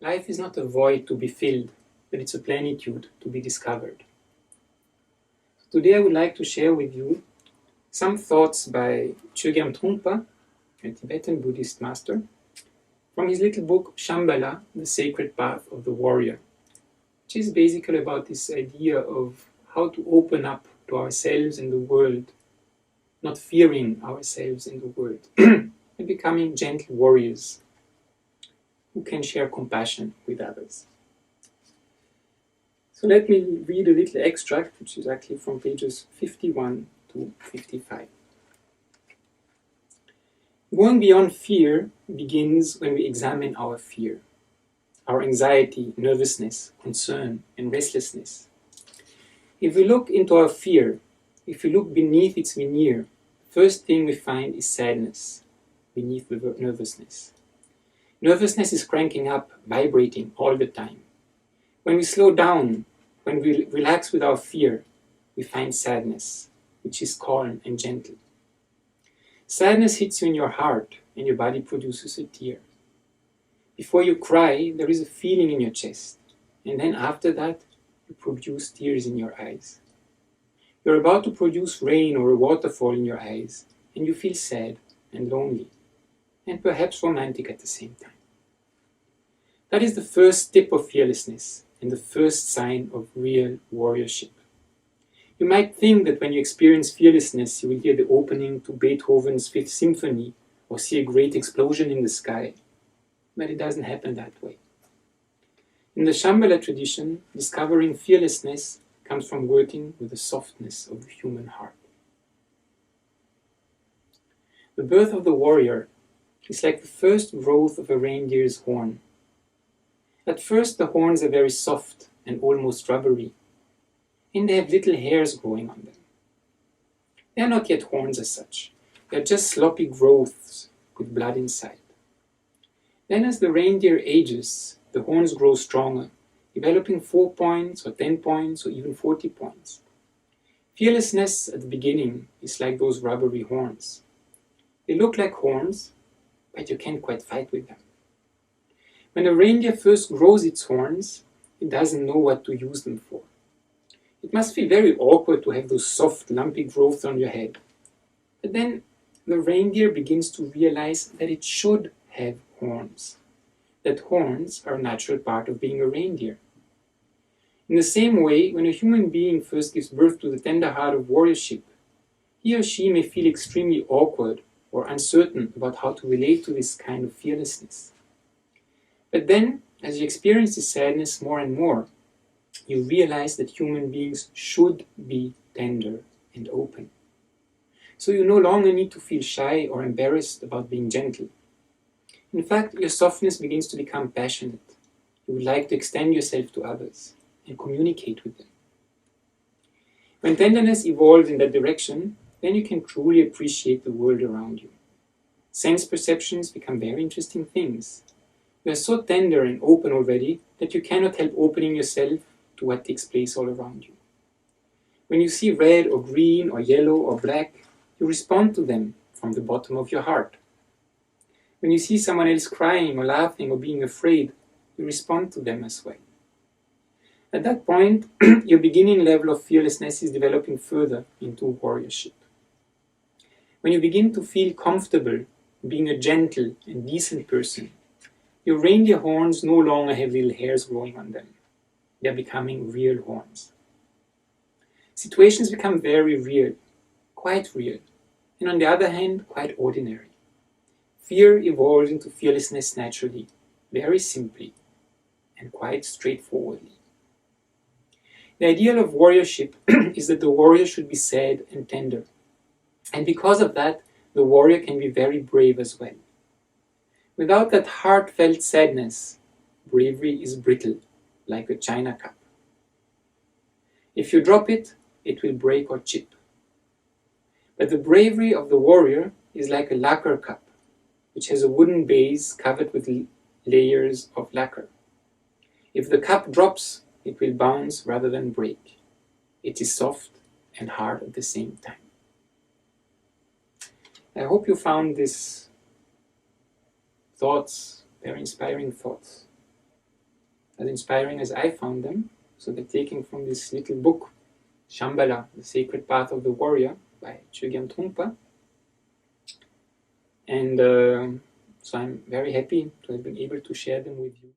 Life is not a void to be filled, but it's a plenitude to be discovered. Today I would like to share with you some thoughts by Chögyam Trungpa, a Tibetan Buddhist master, from his little book Shambhala, The Sacred Path of the Warrior, which is basically about this idea of how to open up to ourselves and the world, not fearing ourselves and the world, and becoming gentle warriors who can share compassion with others. So let me read a little extract, which is actually from pages 51 to 55. Going beyond fear begins when we examine our fear, our anxiety, nervousness, concern, and restlessness. If we look into our fear, if we look beneath its veneer, the first thing we find is sadness beneath the nervousness. Nervousness is cranking up, vibrating all the time. When we slow down, when we relax with our fear, we find sadness, which is calm and gentle. Sadness hits you in your heart and your body produces a tear. Before you cry, there is a feeling in your chest, and then after that, you produce tears in your eyes. You're about to produce rain or a waterfall in your eyes, and you feel sad and lonely, and perhaps romantic at the same time. That is the first tip of fearlessness and the first sign of real warriorship. You might think that when you experience fearlessness, you will hear the opening to Beethoven's Fifth Symphony or see a great explosion in the sky, but it doesn't happen that way. In the Shambhala tradition, discovering fearlessness comes from working with the softness of the human heart. The birth of the warrior is like the first growth of a reindeer's horn. At first the horns are very soft and almost rubbery, and they have little hairs growing on them. They are not yet horns as such, they are just sloppy growths with blood inside. Then as the reindeer ages, the horns grow stronger, developing 4 points or 10 points or even 40 points. Fearlessness at the beginning is like those rubbery horns. They look like horns, but you can't quite fight with them. When a reindeer first grows its horns, it doesn't know what to use them for. It must feel very awkward to have those soft, lumpy growths on your head. But then the reindeer begins to realize that it should have horns, that horns are a natural part of being a reindeer. In the same way, when a human being first gives birth to the tender heart of warriorship, he or she may feel extremely awkward or uncertain about how to relate to this kind of fearlessness. But then, as you experience this sadness more and more, you realize that human beings should be tender and open. So you no longer need to feel shy or embarrassed about being gentle. In fact, your softness begins to become passionate. You would like to extend yourself to others and communicate with them. When tenderness evolves in that direction, then you can truly appreciate the world around you. Sense perceptions become very interesting things. You are so tender and open already that you cannot help opening yourself to what takes place all around you. When you see red or green or yellow or black, you respond to them from the bottom of your heart. When you see someone else crying or laughing or being afraid, you respond to them as well. At that point, your beginning level of fearlessness is developing further into warriorship. When you begin to feel comfortable being a gentle and decent person, your reindeer horns no longer have little hairs growing on them. They are becoming real horns. Situations become very real, quite real, and on the other hand, quite ordinary. Fear evolves into fearlessness naturally, very simply, and quite straightforwardly. The ideal of warriorship is that the warrior should be sad and tender, and because of that, the warrior can be very brave as well. Without that heartfelt sadness, bravery is brittle, like a china cup. If you drop it, it will break or chip. But the bravery of the warrior is like a lacquer cup, which has a wooden base covered with layers of lacquer. If the cup drops, it will bounce rather than break. It is soft and hard at the same time. I hope you found these thoughts, very inspiring thoughts. as inspiring as I found them. So they're taken from this little book, Shambhala, The Sacred Path of the Warrior, by Chögyam Trungpa. And so I'm very happy to have been able to share them with you.